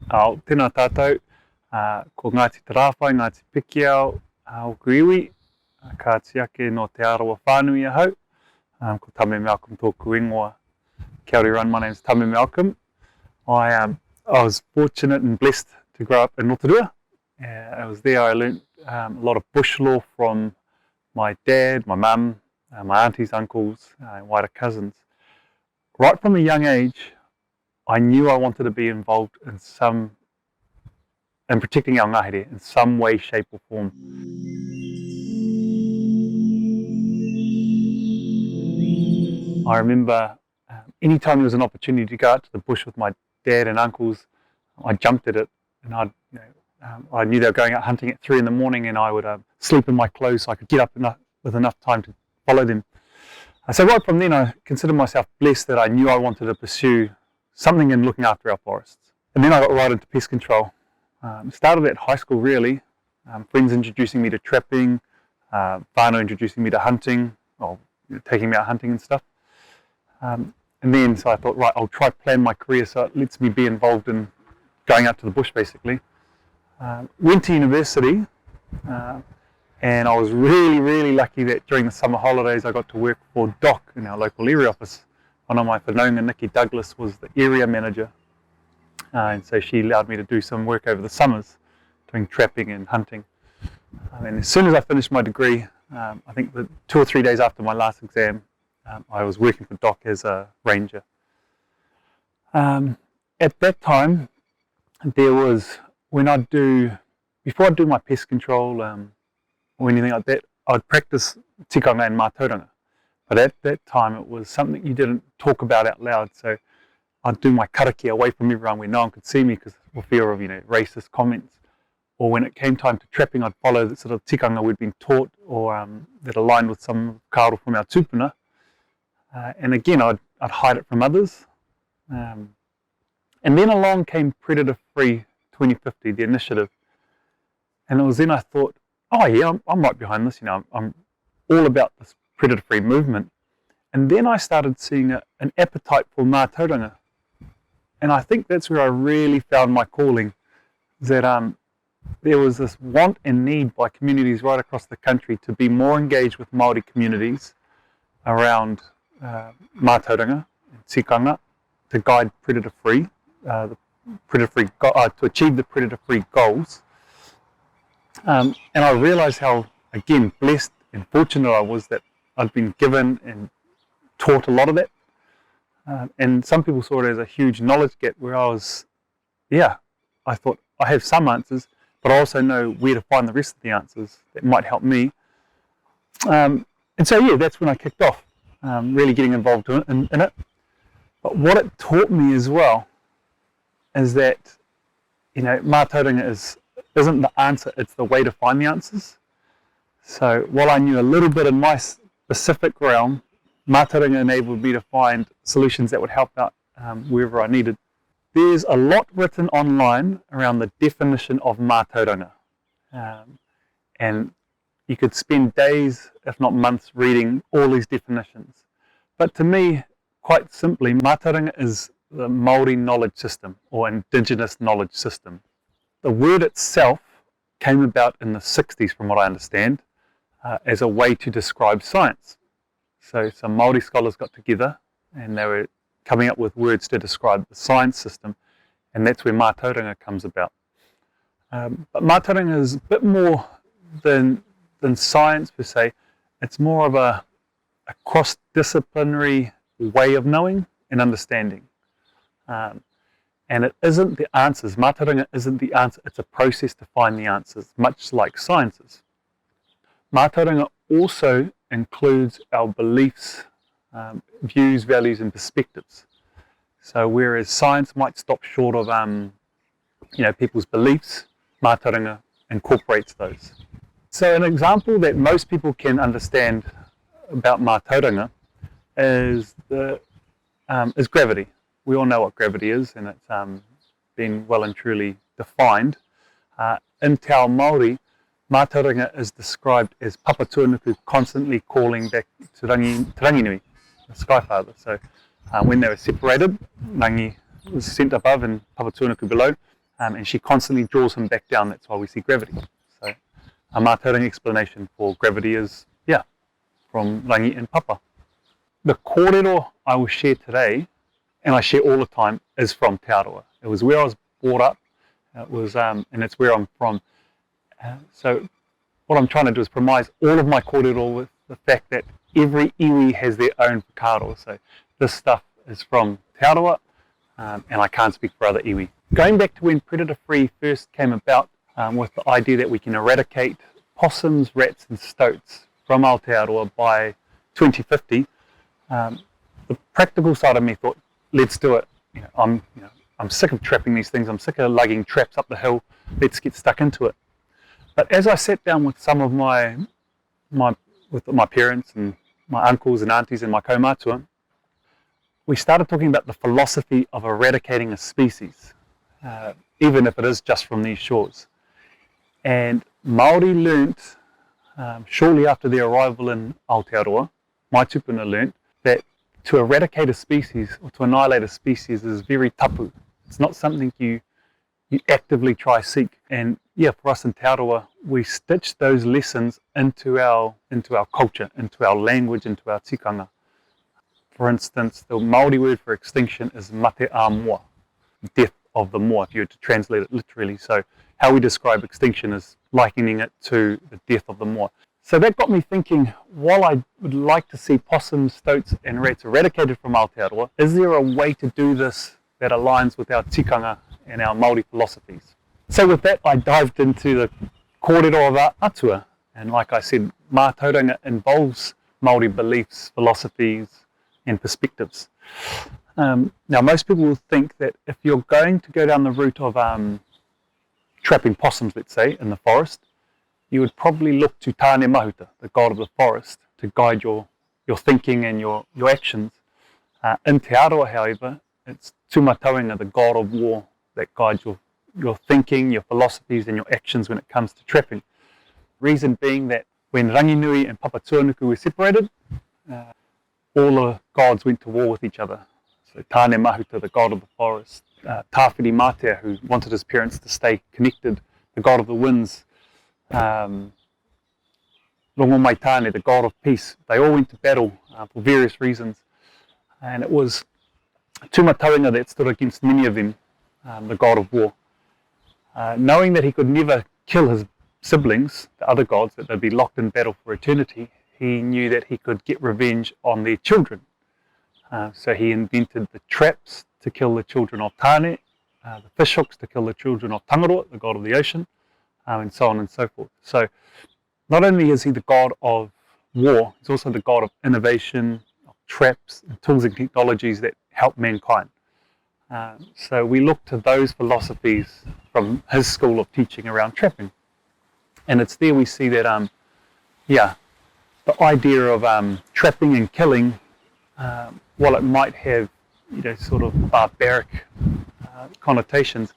Tēnā tātou, ko Ngāti Tarawhai, Ngāti Pikiau, oku iwi, ka tiake no te arawa whānui ahau, ko Tame Malcolm tōku ingoa. Kia ora everyone, my name is Tame Malcolm. I was fortunate and blessed to grow up in Rotorua. I was there I learnt a lot of bush law from my dad, my mum, my aunties, uncles, and wider cousins. Right from a young age, I knew I wanted to be involved in protecting our ngahere in some way, shape or form. I remember anytime there was an opportunity to go out to the bush with my dad and uncles, I jumped at it, and I knew they were going out hunting at 3 in the morning, and I would sleep in my clothes so I could get up with enough time to follow them. So right from then I considered myself blessed that I knew I wanted to pursue something in looking after our forests. And then I got right into pest control. Started at high school really, friends introducing me to trapping, fauna introducing me to hunting, or taking me out hunting and stuff. And then so I thought, right, I'll try to plan my career so it lets me be involved in going out to the bush basically. Went to university, and I was really lucky that during the summer holidays I got to work for Doc in our local area office. One of my whanaunga, Nikki Douglas, was the area manager, and so she allowed me to do some work over the summers doing trapping and hunting. And as soon as I finished my degree, I think that 2 or 3 days after my last exam, I was working for Doc as a ranger. At that time, there was, before I'd do my pest control or anything like that, I'd practice tikanga and Mātauranga. But at that time it was something you didn't talk about out loud, so I'd do my karakia away from everyone where no one could see me because of fear of racist comments. Or when it came time to trapping, I'd follow the sort of tikanga we'd been taught, or that aligned with some kāro from our tūpuna. And again, I'd hide it from others. And then along came Predator Free 2050, the initiative. And it was then I thought, oh yeah, I'm right behind this, I'm all about this predator-free movement. And then I started seeing an appetite for Mātauranga. And I think that's where I really found my calling, that there was this want and need by communities right across the country to be more engaged with Maori communities around Mātauranga and tikanga to guide predator-free, to achieve the predator-free goals. And I realised how, again, blessed and fortunate I was that I'd been given and taught a lot of that. And some people saw it as a huge knowledge gap where I thought I have some answers, but I also know where to find the rest of the answers that might help me. And so yeah, that's when I kicked off, really getting involved in it. But what it taught me as well is that, Mātauranga isn't the answer, it's the way to find the answers. So while I knew a little bit in my specific realm, Mātauranga enabled me to find solutions that would help out wherever I needed. There's a lot written online around the definition of Mātauranga. And you could spend days, if not months, reading all these definitions. But to me, quite simply, Mātauranga is the Maori knowledge system, or indigenous knowledge system. The word itself came about in the 60s, from what I understand, as a way to describe science. So some Maori scholars got together and they were coming up with words to describe the science system, and that's where Mātauranga comes about. But Mātauranga is a bit more than science per se. It's more of a cross-disciplinary way of knowing and understanding. And it isn't the answers. Mātauranga isn't the answer, it's a process to find the answers, much like sciences. Mātauranga also includes our beliefs, views, values and perspectives. So whereas science might stop short of people's beliefs, Mātauranga incorporates those. So an example that most people can understand about Mātauranga is gravity. We all know what gravity is, and it's been well and truly defined. In Te Ao Māori, Mātauranga is described as Papa Tuanuku constantly calling back to Ranginui, the Sky Father. So when they were separated, Rangi was sent above and Papa Tuanuku below. and she constantly draws him back down. That's why we see gravity. So a Mātauranga explanation for gravity is, yeah, from rangi and papa. The kōrero I will share today, and I share all the time, is from Te Aroha. It was where I was brought up. It was, and it's where I'm from. So what I'm trying to do is premise all of my kōrero with the fact that every iwi has their own whakaaro. So this stuff is from Te Aroha, and I can't speak for other iwi. Going back to when predator-free first came about, with the idea that we can eradicate possums, rats and stoats from Aotearoa by 2050, the practical side of me thought, let's do it. I'm sick of trapping these things. I'm sick of lugging traps up the hill. Let's get stuck into it. But as I sat down with some of with my parents and my uncles and aunties and my kaumātua, we started talking about the philosophy of eradicating a species, even if it is just from these shores. And Maori learnt, shortly after their arrival in Aotearoa, my tupuna learnt that to eradicate a species or to annihilate a species is very tapu. It's not something you actively try seek. And yeah, for us in Te Aroha, we stitch those lessons into our culture, into our language, into our tikanga. For instance, the Māori word for extinction is mate a moa, death of the moa, if you were to translate it literally. So how we describe extinction is likening it to the death of the moa. So that got me thinking, while I would like to see possums, stoats and rats eradicated from Aotearoa, is there a way to do this that aligns with our tikanga and our Māori philosophies? So with that, I dived into the kōrero of our atua. And like I said, Mātauranga involves Māori beliefs, philosophies and perspectives. Now most people will think that if you're going to go down the route of trapping possums, let's say, in the forest, you would probably look to Tane Mahuta, the god of the forest, to guide your thinking and your actions. In Te Aroha, however, it's Mātauranga, the god of war, that guides your thinking, your philosophies and your actions when it comes to trapping. Reason being that when Ranginui and Papa Tuanuku were separated, all the gods went to war with each other. So Tane Mahuta, the god of the forest, Tāwhiri Mātea, who wanted his parents to stay connected, the god of the winds, Rongo Mai Tāne, the god of peace. They all went to battle for various reasons, and it was Mātauranga that stood against many of them, the god of war. Knowing that he could never kill his siblings, the other gods, that they'd be locked in battle for eternity, he knew that he could get revenge on their children. So he invented the traps to kill the children of Tāne, the fish hooks to kill the children of Tangaroa, the god of the ocean, and so on and so forth. So not only is he the god of war, he's also the god of innovation, of traps, and tools and technologies that help mankind. So we look to those philosophies from his school of teaching around trapping. And it's there we see that, the idea of trapping and killing, while it might have, sort of barbaric connotations,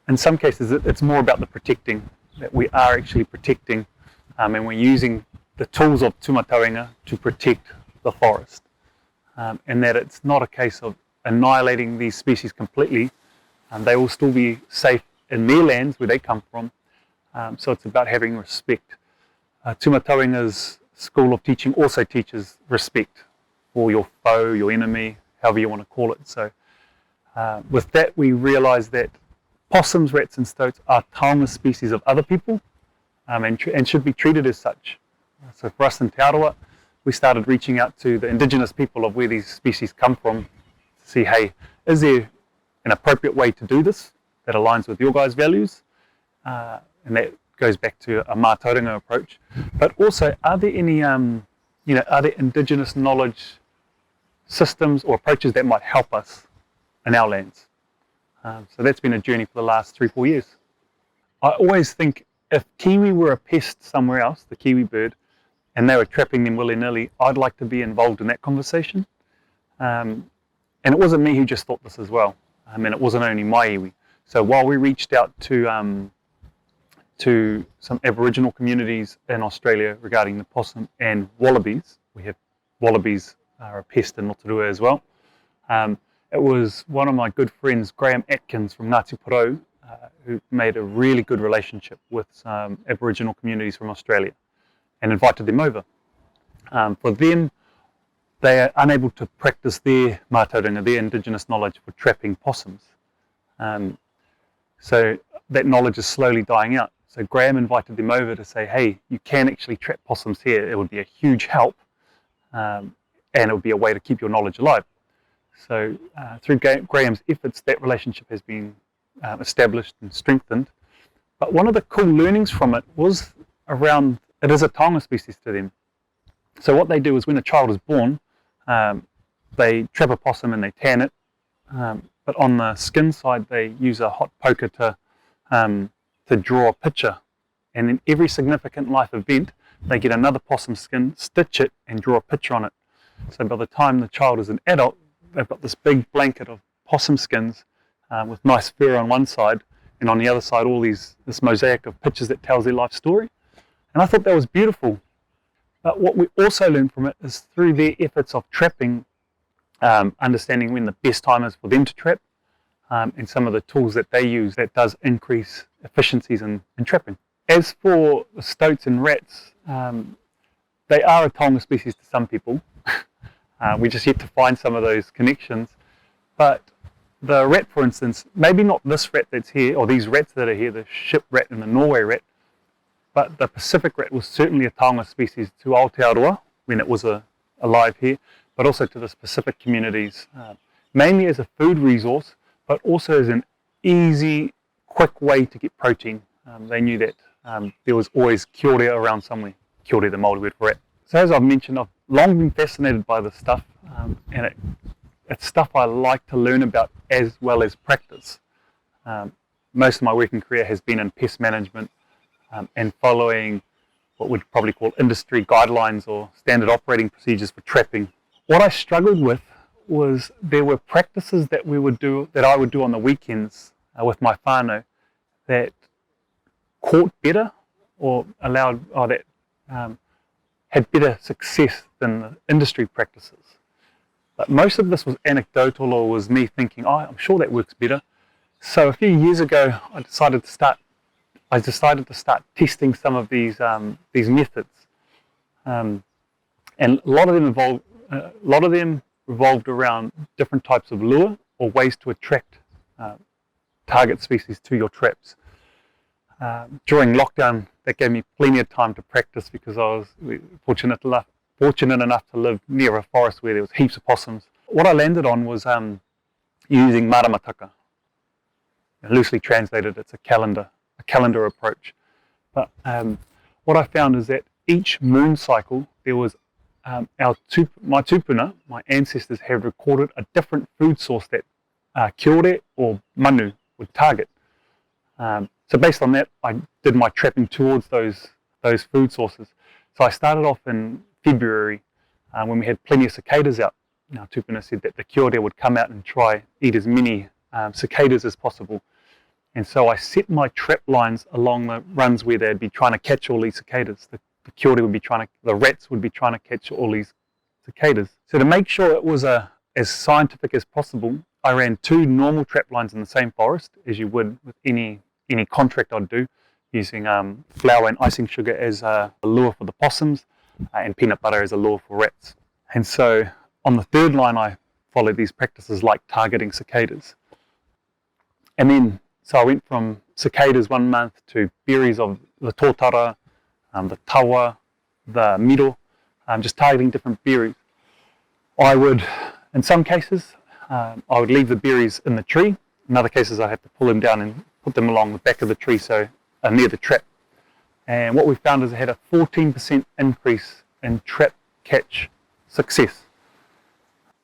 in some cases it's more about the protecting, that we are actually protecting, and we're using the tools of Mātauranga to protect the forest. And that it's not a case of annihilating these species completely, they will still be safe in their lands where they come from. So it's about having respect. Mātauranga's school of teaching also teaches respect for your foe, your enemy, however you want to call it. So with that, we realise that possums, rats and stoats are taonga species of other people, and should be treated as such. So for us in Te Aroha, we started reaching out to the indigenous people of where these species come from to see, hey, is there an appropriate way to do this that aligns with your guys' values? And that goes back to a Mātauranga approach. But also, are there any, are there indigenous knowledge systems or approaches that might help us in our lands? So that's been a journey for the last 3-4 years. I always think if kiwi were a pest somewhere else, the kiwi bird, and they were trapping them willy-nilly, I'd like to be involved in that conversation. And it wasn't me who just thought this as well. And it wasn't only my iwi. So while we reached out to some Aboriginal communities in Australia regarding the possum and wallabies, we have wallabies are a pest in Rotorua as well. It was one of my good friends, Graham Atkins from Ngāti Porou, who made a really good relationship with some Aboriginal communities from Australia and invited them over. For them, they are unable to practice their Mātauranga, their indigenous knowledge for trapping possums. So that knowledge is slowly dying out. So Graham invited them over to say, hey, you can actually trap possums here. It would be a huge help, and it would be a way to keep your knowledge alive. So through Graham's efforts, that relationship has been established and strengthened. But one of the cool learnings from it was around, it is a taonga species to them. So what they do is when a child is born, they trap a possum and they tan it. But on the skin side, they use a hot poker to draw a picture. And in every significant life event, they get another possum skin, stitch it, and draw a picture on it. So by the time the child is an adult, they've got this big blanket of possum skins with nice fur on one side, and on the other side, all this mosaic of pictures that tells their life story. And I thought that was beautiful. But what we also learned from it is through their efforts of trapping, understanding when the best time is for them to trap, and some of the tools that they use that does increase efficiencies in trapping. As for the stoats and rats, they are a taonga species to some people. We just yet to find some of those connections. But the rat, for instance, maybe not this rat that's here, or these rats that are here, the ship rat and the Norway rat, but the Pacific rat was certainly a taonga species to Aotearoa when it was alive here, but also to the Pacific communities, mainly as a food resource, but also as an easy, quick way to get protein. They knew that there was always kiore around somewhere, kiore the Māori word for rat. So as I've mentioned, I've long been fascinated by this stuff, and it's stuff I like to learn about as well as practice. Most of my working career has been in pest management and following what we'd probably call industry guidelines or standard operating procedures for trapping. What I struggled with was there were practices that I would do on the weekends with my whānau that caught better or had better success than the industry practices. But most of this was anecdotal or was me thinking, oh, I'm sure that works better. So a few years ago, I decided to start testing some of these methods, and a lot of them revolved around different types of lure or ways to attract target species to your traps. During lockdown, that gave me plenty of time to practice because I was fortunate enough to live near a forest where there was heaps of possums. What I landed on was using maramataka. Loosely translated, it's a calendar approach. But what I found is that each moon cycle, there was my tupuna, my ancestors, have recorded a different food source that kiore or manu would target. So based on that, I did my trapping towards those food sources. So I started off in February when we had plenty of cicadas out. Now tupuna said that the kiore would come out and try eat as many cicadas as possible. And so I set my trap lines along the runs where they'd be trying to catch all these cicadas. The kiore would be the rats would be trying to catch all these cicadas. So to make sure it was as scientific as possible, I ran 2 normal trap lines in the same forest, as you would with any contract I'd do, using flour and icing sugar as a lure for the possums and peanut butter as a lure for rats. And so on the 3rd line, I followed these practices like targeting cicadas. And then, so I went from cicadas 1 month to berries of the tōtara, the tawa, the miro, just targeting different berries. I would, in some cases, I would leave the berries in the tree. In other cases, I have to pull them down and put them along the back of the tree, so near the trap. And what we found is it had a 14% increase in trap catch success.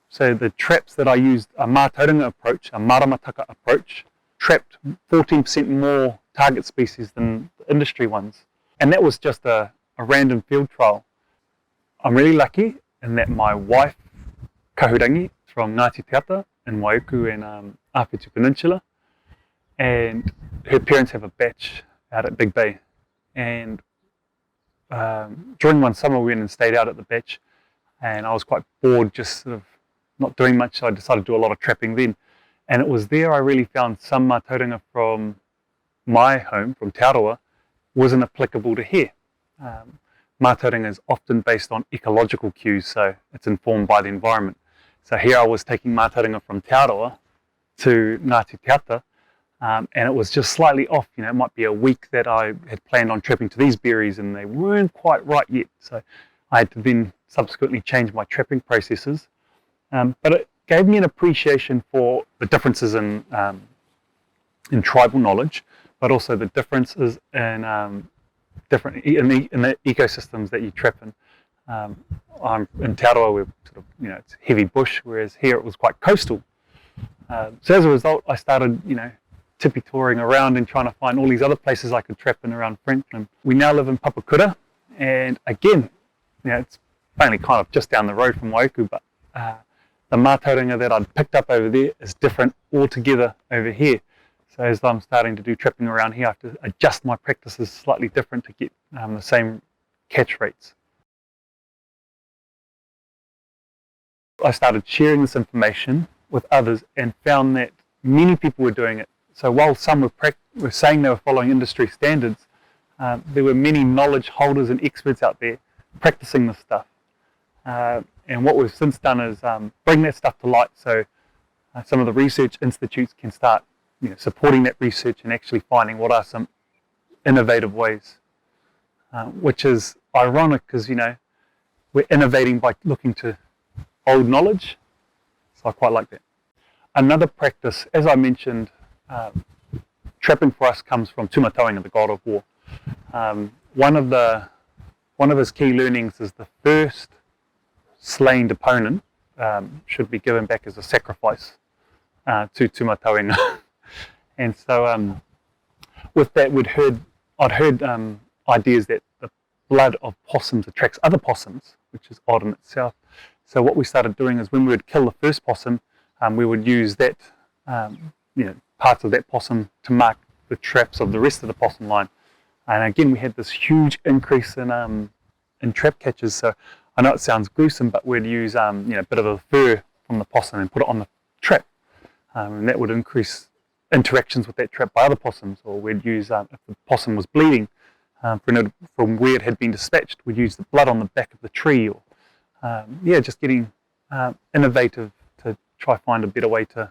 So the traps that I used, a Mātauranga approach, a maramataka approach, trapped 14% more target species than the industry ones. And that was just a random field trial. I'm really lucky in that my wife, Kahurangi, from Ngāti Te Ata in Waiuku and Awhitu Peninsula, and her parents have a batch out at Big Bay. And during one summer we went and stayed out at the batch, and I was quite bored, just sort of not doing much, so I decided to do a lot of trapping then. And it was there I really found some Mātauranga from my home from Tauranga wasn't applicable to here. Mātauranga is often based on ecological cues, so it's informed by the environment. So here I was taking Mātauranga from Tauranga to Ngāti Te Ata, and it was just slightly off. You know, it might be a week that I had planned on trapping to these berries and they weren't quite right yet. So I had to then subsequently change my trapping processes. But it gave me an appreciation for the differences in tribal knowledge, but also the differences in the ecosystems that you trap in. I'm in Tauranga, we're sort of, you know, it's heavy bush, whereas here it was quite coastal. So as a result, I started, you know, tippy-touring around and trying to find all these other places I could trap in around Franklin. We now live in Papakura, and again, you know, it's only kind of just down the road from Waiuku, but the Mātauranga that I'd picked up over there is different altogether over here. So as I'm starting to do trapping around here, I have to adjust my practices slightly different to get the same catch rates. I started sharing this information with others and found that many people were doing it. So while some were saying they were following industry standards, there were many knowledge holders and experts out there practicing this stuff. And what we've since done is bring that stuff to light, so some of the research institutes can start, you know, supporting that research and actually finding what are some innovative ways, which is ironic because, you know, we're innovating by looking to old knowledge, so I quite like that. Another practice, as I mentioned, trapping for us comes from Mātauranga, the god of war. One of his key learnings is the first slain opponent should be given back as a sacrifice to Mātauranga. And so with that, I'd heard ideas that the blood of possums attracts other possums, which is odd in itself. So what we started doing is when we would kill the first possum, we would use that, you know, parts of that possum to mark the traps of the rest of the possum line. And again, we had this huge increase in trap catches. So I know it sounds gruesome, but we'd use you know, a bit of a fur from the possum and put it on the trap, and that would increase interactions with that trap by other possums. Or we'd use, if the possum was bleeding from where it had been dispatched, we'd use the blood on the back of the tree. Or yeah, just getting innovative to try find a better way to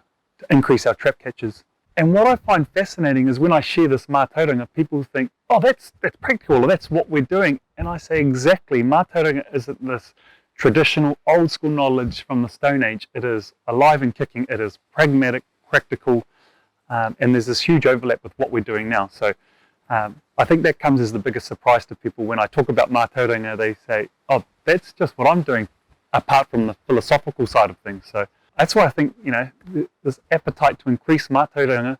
increase our trap catches. And what I find fascinating is when I share this Mātauranga, people think, oh, that's practical, or that's what we're doing. And I say, exactly, Mātauranga isn't this traditional old school knowledge from the Stone Age. It is alive and kicking, it is pragmatic, practical, and there's this huge overlap with what we're doing now. So I think that comes as the biggest surprise to people. When I talk about Mātauranga, they say, oh, that's just what I'm doing, apart from the philosophical side of things. So that's why I think, you know, this appetite to increase Mātauranga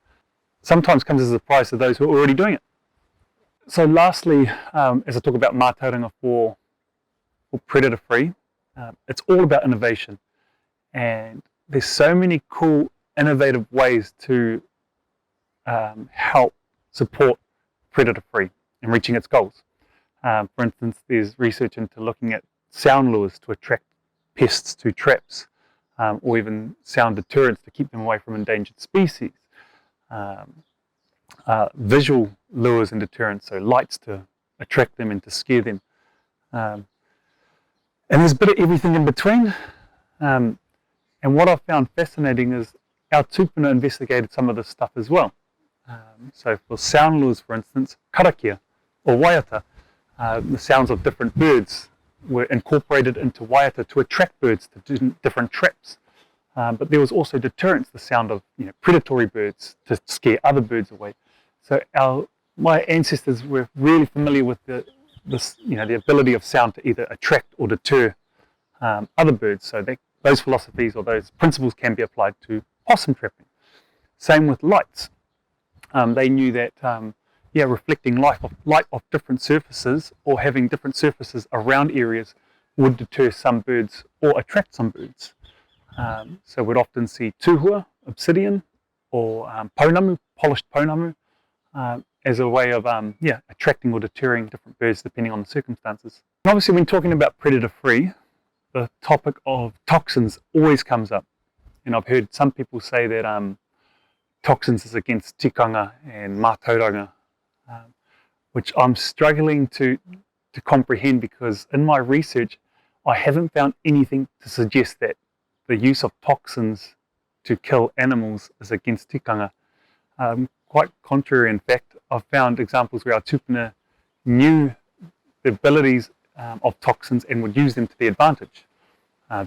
sometimes comes as a surprise to those who are already doing it. So lastly, as I talk about Mātauranga for predator-free, it's all about innovation. And there's so many cool, innovative ways to help support predator-free and reaching its goals. For instance, there's research into looking at sound lures to attract pests to traps, or even sound deterrents to keep them away from endangered species. Visual lures and deterrents, so lights to attract them and to scare them. And there's a bit of everything in between. And what I found fascinating is our tupuna investigated some of this stuff as well. So for sound lures, for instance, karakia or waiata, the sounds of different birds were incorporated into waiata to attract birds to different traps. But there was also deterrence, the sound of, you know, predatory birds to scare other birds away. So my ancestors were really familiar with the ability of sound to either attract or deter other birds. So those philosophies or those principles can be applied to possum trapping. Same with lights. They knew that reflecting light off different surfaces or having different surfaces around areas would deter some birds or attract some birds. So we'd often see tuhua, obsidian, or pounamu, polished pounamu, as a way of attracting or deterring different birds depending on the circumstances. And obviously when talking about predator-free, the topic of toxins always comes up. And I've heard some people say that toxins is against tikanga and Mātauranga, which I'm struggling to comprehend, because in my research I haven't found anything to suggest that the use of toxins to kill animals is against tikanga. Quite contrary, in fact. I've found examples where our tupuna knew the abilities of toxins and would use them to their advantage.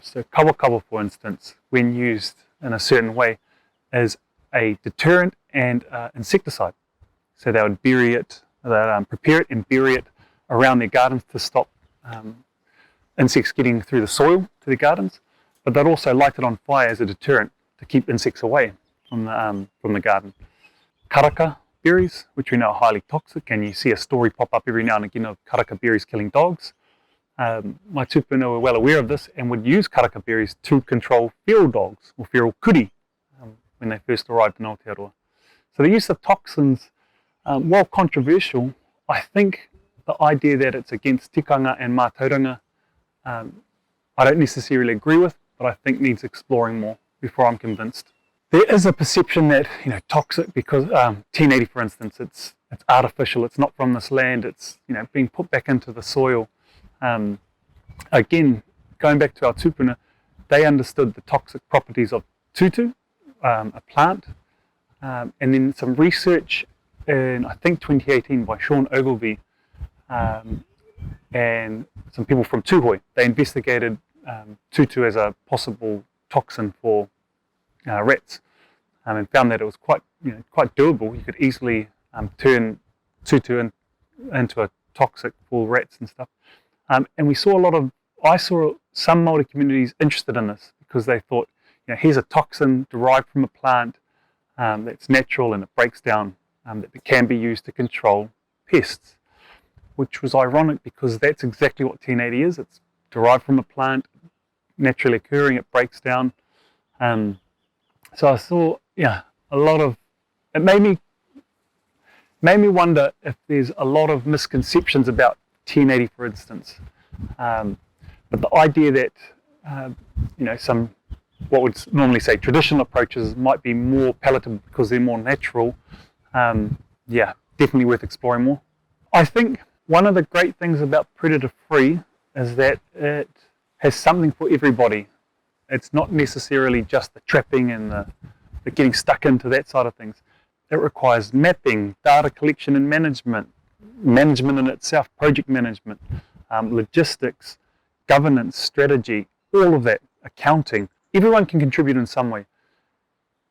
So kawa, for instance, when used in a certain way, is a deterrent and insecticide. So they would bury it, prepare it and bury it around their gardens to stop insects getting through the soil to their gardens, but they'd also light it on fire as a deterrent to keep insects away from the garden. Karaka berries, which we know are highly toxic, and you see a story pop up every now and again of karaka berries killing dogs. My tupuna were well aware of this and would use karaka berries to control feral dogs, or feral kuri, when they first arrived in Aotearoa. So the use of toxins, while controversial, I think the idea that it's against tikanga and Mātauranga, I don't necessarily agree with, but I think needs exploring more before I'm convinced. There is a perception that, toxic, because 1080, for instance, it's artificial, it's not from this land, it's being put back into the soil. Again, going back to our tupuna, they understood the toxic properties of tutu, a plant, and then some research in, I think, 2018 by Sean Ogilvie and some people from Hikoi. They investigated tutu as a possible toxin for rats, and found that it was quite doable. You could easily turn tutu into a toxic for rats and stuff. And I saw some Māori communities interested in this, because they thought, here's a toxin derived from a plant that's natural and it breaks down, that can be used to control pests, which was ironic because that's exactly what 1080 is. It's derived from a plant, naturally occurring, it breaks down. So I saw, a lot of, it made me wonder if there's a lot of misconceptions about 1080, for instance. But the idea that, some, what would normally say traditional approaches might be more palatable because they're more natural, definitely worth exploring more. I think one of the great things about predator free is that it has something for everybody. It's not necessarily just the trapping and the getting stuck into that side of things. It requires mapping, data collection and management in itself, project management, logistics, governance, strategy, all of that, accounting. Everyone can contribute in some way.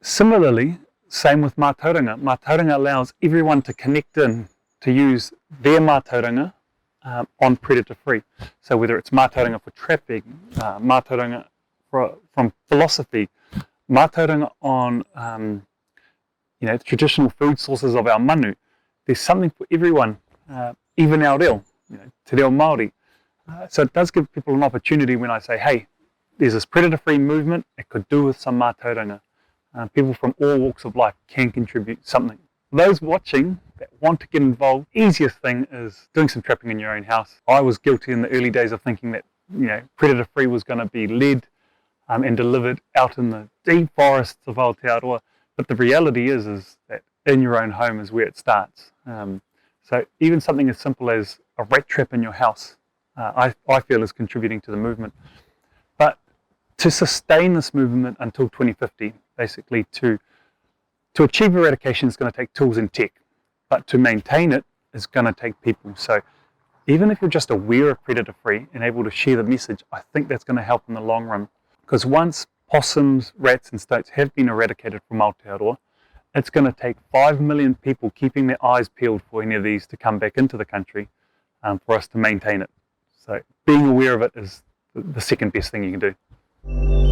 Similarly, same with Mātauranga. Mātauranga allows everyone to connect in to use their Mātauranga on predator free. So whether it's Mātauranga for trapping, Mātauranga from philosophy, Mātauranga on the traditional food sources of our manu, there's something for everyone, even our reo, te reo Māori. So it does give people an opportunity when I say, hey, there's this predator-free movement, it could do with some Mātauranga. People from all walks of life can contribute something. Those watching that want to get involved, easiest thing is doing some trapping in your own house. I was guilty in the early days of thinking that predator-free was going to be led and delivered out in the deep forests of Aotearoa, but the reality is that in your own home is where it starts. So even something as simple as a rat trap in your house, I feel is contributing to the movement. But to sustain this movement until 2050, basically to achieve eradication is going to take tools and tech, but to maintain it is going to take people. So even if you're just aware of predator free and able to share the message, I think that's going to help in the long run. Because once possums, rats and stoats have been eradicated from Aotearoa, it's going to take 5 million people keeping their eyes peeled for any of these to come back into the country for us to maintain it. So being aware of it is the second best thing you can do.